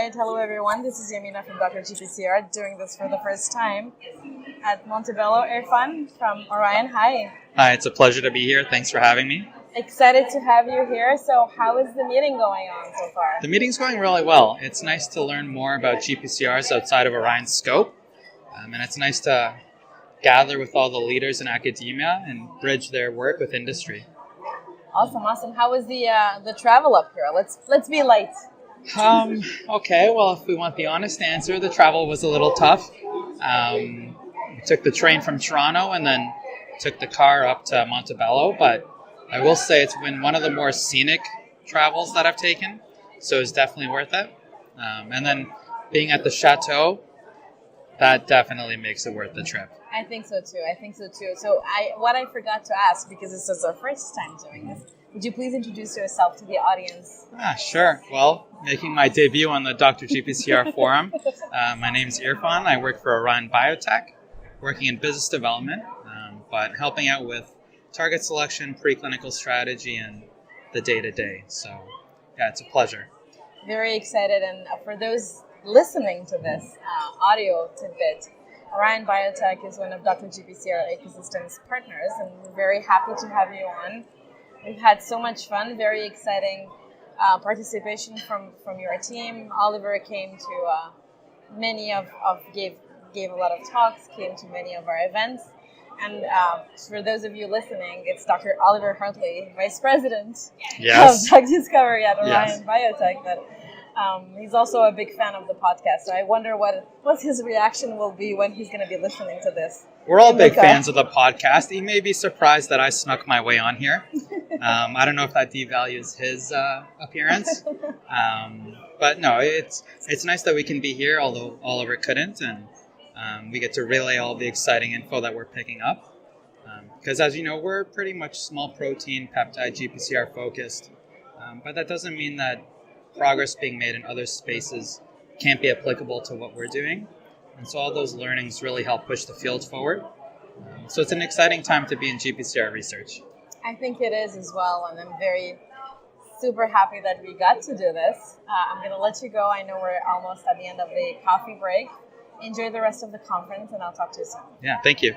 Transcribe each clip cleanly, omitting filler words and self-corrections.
right, hello everyone. This is Yamina from Dr. GPCR doing this for the first time at Montebello Irfan from Orion. Hi. Hi, it's a pleasure to be here. Thanks for having me. Excited to have you here. So how is the meeting going on so far? The meeting's going really well. It's nice to learn more about GPCRs outside of Orion's scope. And it's nice to gather with all the leaders in academia and bridge their work with industry. Awesome. How was the travel up here? Let's be light. Okay, well, if we want the honest answer, the travel was a little tough. We took the train from Toronto and then took the car up to Montebello, but I will say it's been one of the more scenic travels that I've taken, so it's definitely worth it. And then being at the chateau, that definitely makes it worth the trip. I think so too. So what I forgot to ask, because this is our first time doing this, would you please introduce yourself to the audience? Sure. Well, making my debut on the Dr. GPCR forum, my name's Irfan. I work for Orion Biotech, working in business development, but helping out with target selection, preclinical strategy, and the day-to-day. So, yeah, it's a pleasure. Very excited. And for those listening to this audio tidbit, Orion Biotech is one of Dr. GPCR Ecosystem's partners, and we're very happy to have you on. We've had so much fun, very exciting participation from your team. Oliver came to gave a lot of talks, came to many of our events. And for those of you listening, it's Dr. Oliver Hartley, Vice President of Drug Discovery at Orion Biotech. But he's also a big fan of the podcast. So I wonder what his reaction will be when he's going to be listening to this. We're all big fans of the podcast. He may be surprised that I snuck my way on here. I don't know if that devalues his appearance. But no, it's nice that we can be here, although Oliver couldn't. And we get to relay all the exciting info that we're picking up. Because as you know, we're pretty much small protein, peptide, GPCR focused. But that doesn't mean that progress being made in other spaces can't be applicable to what we're doing. And so all those learnings really help push the field forward. So it's an exciting time to be in GPCR research. I think it is as well, and I'm super happy that we got to do this. I'm going to let you go. I know we're almost at the end of the coffee break. Enjoy the rest of the conference, and I'll talk to you soon. Yeah, thank you.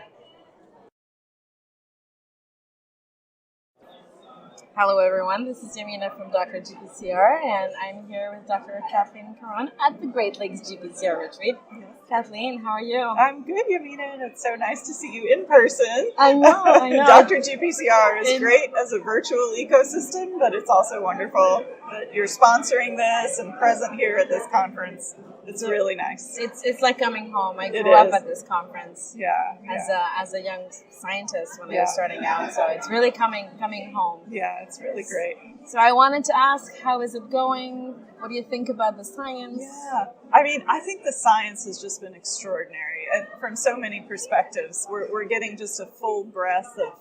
Hello, everyone. This is Yamina from Dr. GPCR, and I'm here with Dr. Kathleen Caron at the Great Lakes GPCR Retreat. Yes. Kathleen, how are you? I'm good, Yamina, and it's so nice to see you in person. I know. Dr. GPCR is great as a virtual ecosystem, but it's also wonderful that you're sponsoring this and present here at this conference. It's really nice. It's like coming home. I grew up at this conference. As a young scientist when I was starting out, so it's really coming home. Yeah, it's really great. So I wanted to ask, how is it going? What do you think about the science? Yeah, I think the science has just been extraordinary, and from so many perspectives. We're getting just a full breadth of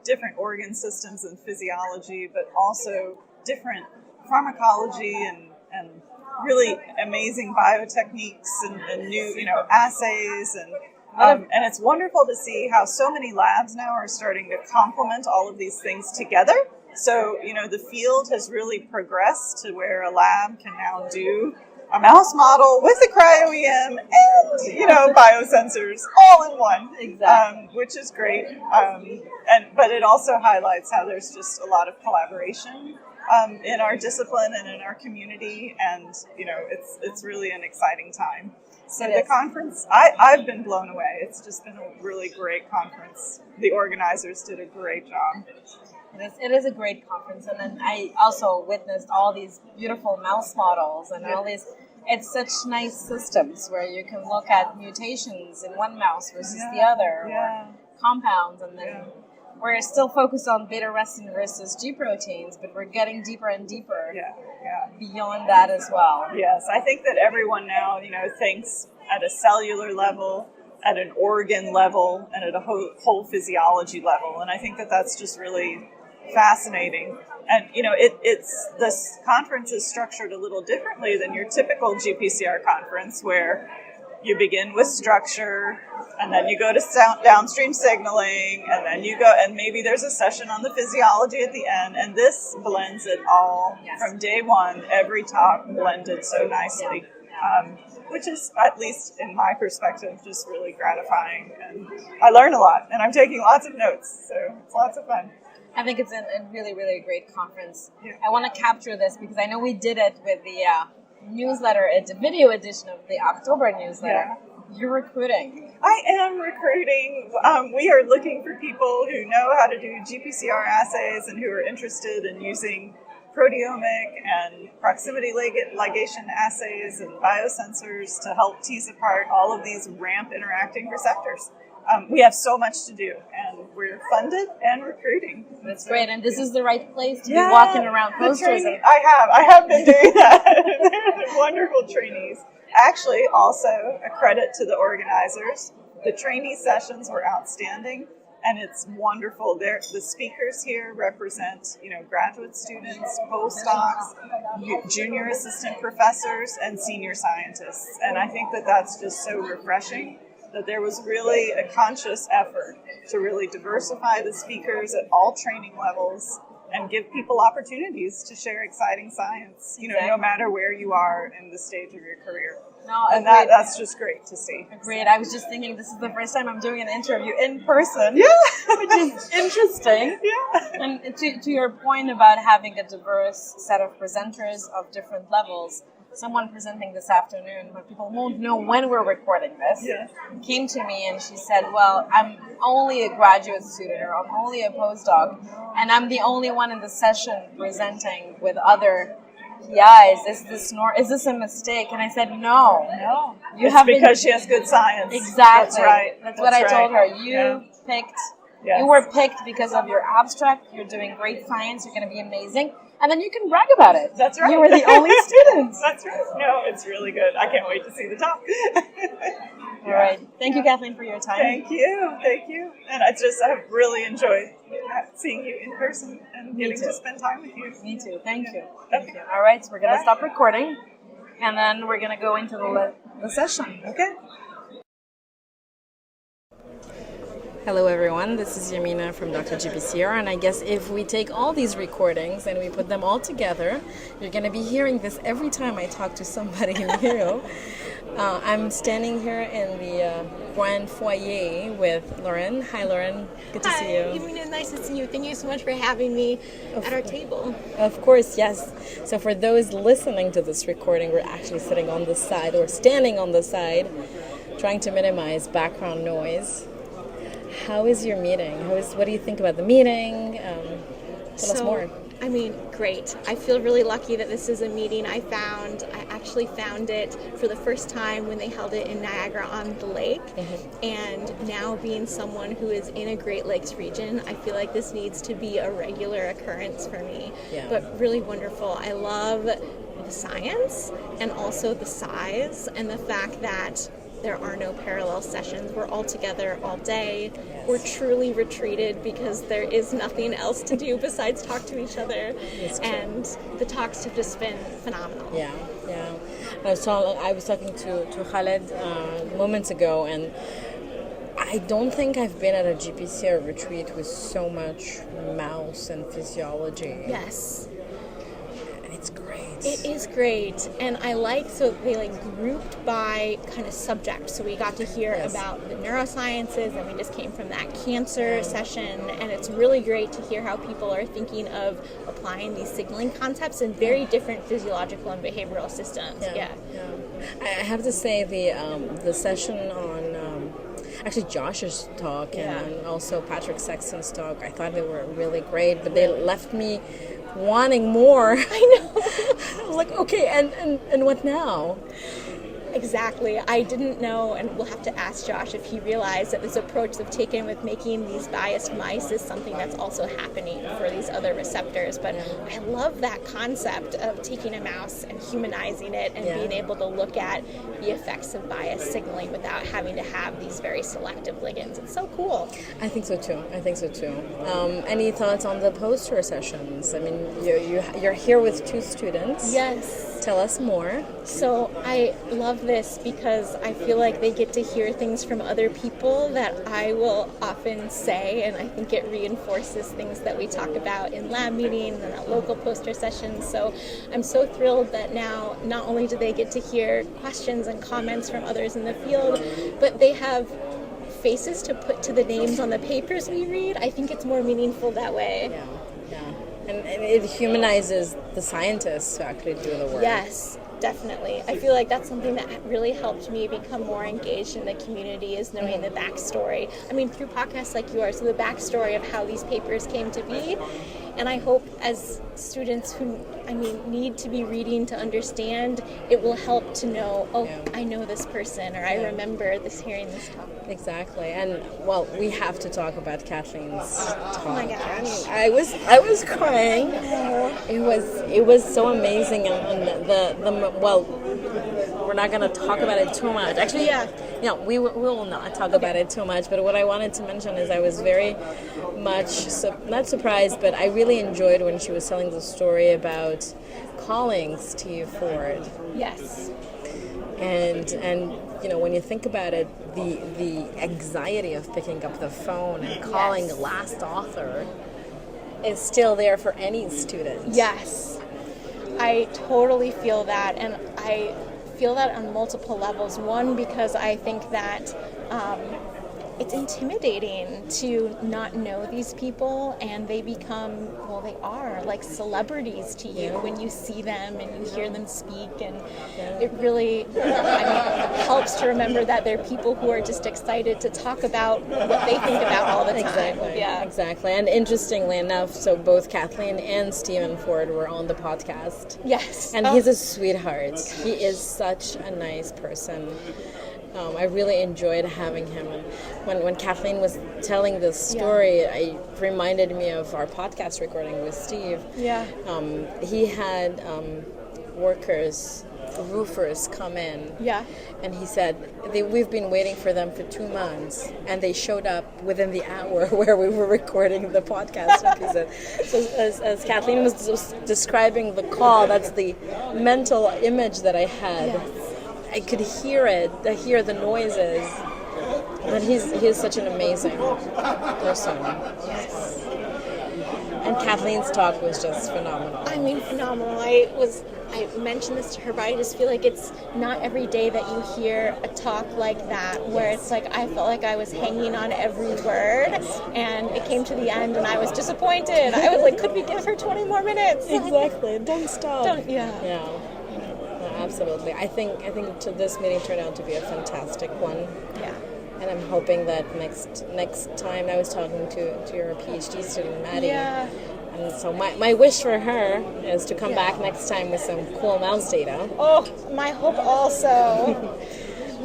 different organ systems and physiology, but also different pharmacology and really amazing biotechniques and new assays and it's wonderful to see how so many labs now are starting to complement all of these things together. So the field has really progressed to where a lab can now do a mouse model with a cryo-EM and biosensors all in one. Exactly. Which is great. But it also highlights how there's just a lot of collaboration in our discipline and in our community, and it's really an exciting time. So the conference, I've been blown away. It's just been a really great conference. The organizers did a great job. It is a great conference, and then I also witnessed all these beautiful mouse models and all these. It's such nice systems where you can look at mutations in one mouse versus the other, or compounds, and then we're still focused on beta-arrestin versus G proteins, but we're getting deeper and deeper beyond that as well. Yes, I think that everyone now, thinks at a cellular level, at an organ level, and at a whole physiology level, and I think that that's just really fascinating. And this conference is structured a little differently than your typical GPCR conference, where you begin with structure, and then you go to downstream signaling, and then you go, and maybe there's a session on the physiology at the end, and this blends it all from day one, every talk blended so nicely, which is, at least in my perspective, just really gratifying. And I learn a lot, and I'm taking lots of notes, so it's lots of fun. I think it's a really, really great conference. Yeah. I want to capture this because I know we did it with the newsletter, the video edition of the October newsletter. Yeah. You're recruiting. I am recruiting. We are looking for people who know how to do GPCR assays and who are interested in using proteomic and proximity ligation assays and biosensors to help tease apart all of these ramp interacting receptors. We have so much to do, and we're funded and recruiting. That's great, and this is the right place to be walking around posters. I have been doing that. They're wonderful trainees. Actually, also a credit to the organizers. The trainee sessions were outstanding, and it's wonderful. The speakers here represent, graduate students, postdocs, junior assistant professors, and senior scientists. And I think that that's just so refreshing, that there was really a conscious effort to really diversify the speakers at all training levels and give people opportunities to share exciting science, no matter where you are in the stage of your career. No, and that's just great to see. Agreed. I was just thinking this is the first time I'm doing an interview in person, which is interesting. Yeah. And to your point about having a diverse set of presenters of different levels, someone presenting this afternoon, but people won't know when we're recording this, came to me and she said, well, I'm only a graduate student or I'm only a postdoc, and I'm the only one in the session presenting with other PIs. Is this a mistake? And I said, no. Because she has good science. Exactly. That's right. That's what I told her. You picked. Yes. You were picked because of your abstract. You're doing great science. You're going to be amazing. And then you can brag about it. That's right. You were the only student. That's right. No, it's really good. I can't wait to see the talk. All right. Thank you, Kathleen, for your time. Thank you. And I've really enjoyed seeing you in person and getting to spend time with you. Me too. Thank you. All right. So we're going to stop recording, and then we're going to go into the session. Okay. Hello everyone, this is Yamina from Dr. GPCR, and I guess if we take all these recordings and we put them all together, you're going to be hearing this every time I talk to somebody new. I'm standing here in the grand foyer with Lauren. Hi Lauren, good to see you. Hi, Yamina, nice to see you. Thank you so much for having me at our table. Of course, yes. So for those listening to this recording, we're actually sitting on the side or standing on the side, trying to minimize background noise. How is your meeting? What do you think about the meeting? Tell us more. I mean, great. I feel really lucky that this is a meeting I actually found it for the first time when they held it in Niagara-on-the-Lake. Mm-hmm. And now being someone who is in a Great Lakes region, I feel like this needs to be a regular occurrence for me. Yeah. But really wonderful. I love the science and also the size and the fact that there are no parallel sessions. We're all together all day. Yes. We're truly retreated because there is nothing else to do besides talk to each other. And the talks have just been phenomenal. Yeah. I was talking to Khaled moments ago, and I don't think I've been at a GPCR retreat with so much mouse and physiology. Yes. It's great. It is great, and I so they grouped by kind of subject. So we got to hear about the neurosciences, and we just came from that cancer session, and it's really great to hear how people are thinking of applying these signaling concepts in very different physiological and behavioral systems. Yeah. I have to say the session on actually Josh's talk and also Patrick Sexton's talk, I thought they were really great, but they left me wanting more. I know. I was like, okay, and what now? Exactly. I didn't know, and we'll have to ask Josh if he realized that this approach they've taken with making these biased mice is something that's also happening for these other receptors. But I love that concept of taking a mouse and humanizing it and being able to look at the effects of bias signaling without having to have these very selective ligands. It's so cool. I think so too. Any thoughts on the poster sessions? I mean, you're here with two students. Yes. Tell us more. So I love this because I feel like they get to hear things from other people that I will often say, and I think it reinforces things that we talk about in lab meetings and at local poster sessions. So I'm so thrilled that now not only do they get to hear questions and comments from others in the field, but they have faces to put to the names on the papers we read. I think it's more meaningful that way. Yeah. And it humanizes the scientists who actually do the work. Yes, definitely. I feel like that's something that really helped me become more engaged in the community, is knowing the backstory. I mean, through podcasts like yours, so the backstory of how these papers came to be. And I hope as students who, need to be reading to understand, it will help to know, I know this person, or I remember hearing this talk. Exactly. And, well, we have to talk about Kathleen's talk. Oh my gosh. I was crying. It was so amazing. And well, we're not going to talk about it too much. Actually, we will not talk about it too much. But what I wanted to mention is I was very much, not surprised, but I really enjoyed when she was telling the story about calling Steve Ford. Yes. And when you think about it, the anxiety of picking up the phone and calling the last author is still there for any student. Yes. I totally feel that, and I feel that on multiple levels. One, because I think that it's intimidating to not know these people, and they become, they are like celebrities to you when you see them and you hear them speak, and it really helps to remember that they're people who are just excited to talk about what they think about all the time. Exactly. And interestingly enough, so both Kathleen and Stephen Ford were on the podcast. Yes. And he's a sweetheart. He is such a nice person. I really enjoyed having him. And when Kathleen was telling this story, it reminded me of our podcast recording with Steve. Yeah. He had roofers come in. Yeah. And he said, we've been waiting for them for 2 months, and they showed up within the hour where we were recording the podcast episode. So as Kathleen was describing the call, that's the mental image that I had. Yes. I could hear it. I hear the noises. But he's such an amazing person. Yes. And Kathleen's talk was just phenomenal. Phenomenal. I mentioned this to her, but I just feel like it's not every day that you hear a talk like that, where it's like I felt like I was hanging on every word, and it came to the end, and I was disappointed. I was like, could we give her 20 more minutes? Exactly. Don't stop. Yeah. Absolutely. I think this meeting turned out to be a fantastic one. Yeah. And I'm hoping that next time, I was talking to your PhD student, Maddie. Yeah. And so my wish for her is to come back next time with some cool mouse data. Oh, my hope also.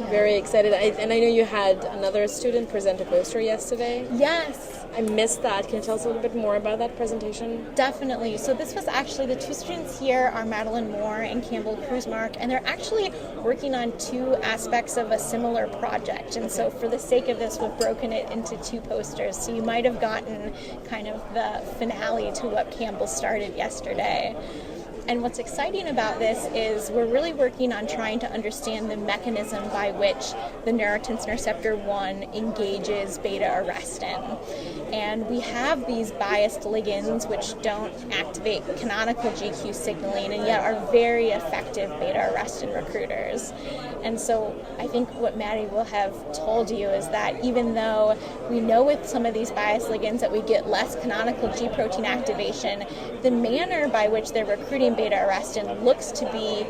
Very excited. And I know you had another student present a poster yesterday. Yes. I missed that. Can you tell us a little bit more about that presentation? Definitely. So this was actually, the two students here are Madeline Moore and Campbell Kruzmark, and they're actually working on 2 aspects of a similar project. And so for the sake of this, we've broken it into 2 posters. So you might have gotten kind of the finale to what Campbell started yesterday. And what's exciting about this is we're really working on trying to understand the mechanism by which the neurotensin receptor 1 engages beta-arrestin. And we have these biased ligands which don't activate canonical GQ signaling and yet are very effective beta-arrestin recruiters. And so I think what Maddie will have told you is that even though we know with some of these biased ligands that we get less canonical G protein activation, the manner by which they're recruiting beta-arrestin looks to be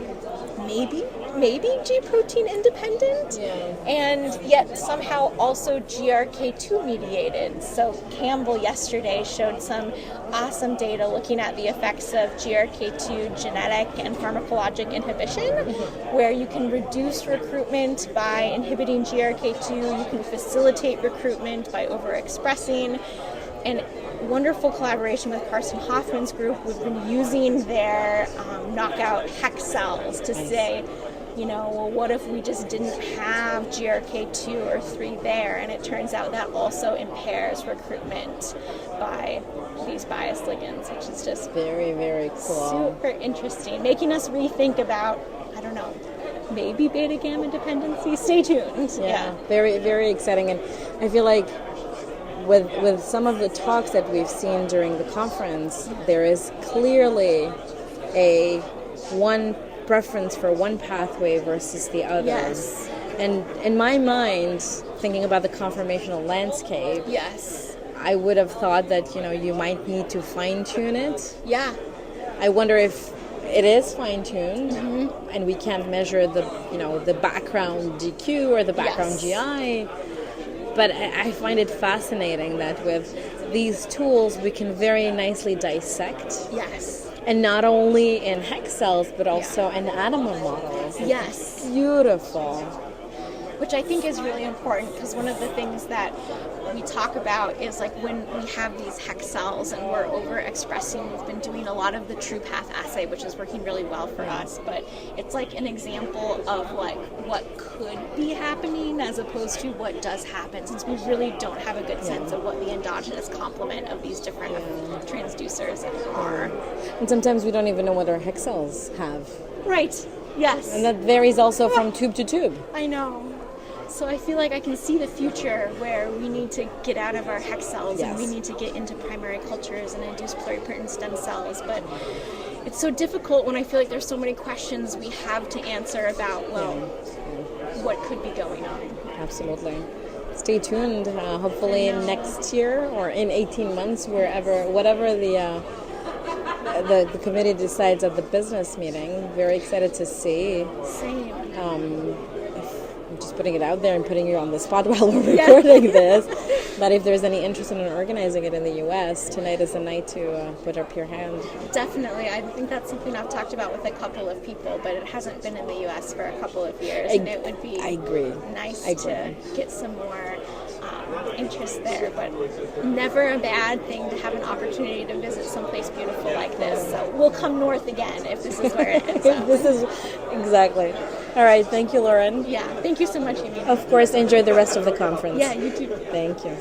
maybe G protein independent, and yet somehow also GRK2 mediated. So Campbell yesterday showed some awesome data looking at the effects of GRK2 genetic and pharmacologic inhibition, where you can reduce recruitment by inhibiting GRK2, you can facilitate recruitment by overexpressing, and wonderful collaboration with Carson Hoffman's group. We've been using their knockout HEX cells to say, well, what if we just didn't have GRK2 or 3 there? And it turns out that also impairs recruitment by these biased ligands, which is just very, very cool. Super interesting, making us rethink about, I don't know, maybe beta gamma dependency. Stay tuned. Yeah, very, very exciting. And I feel like with some of the talks that we've seen during the conference, there is clearly one preference for one pathway versus the other. Yes. And in my mind, thinking about the conformational landscape, yes, I would have thought that, you might need to fine-tune it. Yeah. I wonder if it is fine-tuned, and we can't measure the background GQ or the background GI. But I find it fascinating that with these tools, we can very nicely dissect. Yes. And not only in hex cells, but also in animal models. Yes. Beautiful. Which I think is really important, because one of the things that we talk about is like when we have these hex cells and we're overexpressing, we've been doing a lot of the true path assay, which is working really well for us, but it's like an example of like what could be happening as opposed to what does happen, since we really don't have a good sense of what the endogenous complement of these different transducers are. And sometimes we don't even know what our hex cells have. Right. Yes. And that varies also from tube to tube. I know. So I feel like I can see the future where we need to get out of our hex cells and we need to get into primary cultures and induce pluripotent stem cells. But it's so difficult when I feel like there's so many questions we have to answer about, what could be going on. Absolutely. Stay tuned. Hopefully next year or in 18 months, whatever the committee decides at the business meeting. Very excited to see. Same. I'm just putting it out there and putting you on the spot while we're recording this. But if there's any interest in organizing it in the U.S., tonight is the night to put up your hand. Definitely. I think that's something I've talked about with a couple of people, but it hasn't been in the U.S. for a couple of years. And it would be nice to get some more interest there, but never a bad thing to have an opportunity to visit someplace beautiful like this. So we'll come north again if this is where it ends up. This is exactly. All right, thank you, Lauren. Yeah, thank you so much, Amy. Of course, enjoy the rest of the conference. Yeah, you too. Thank you.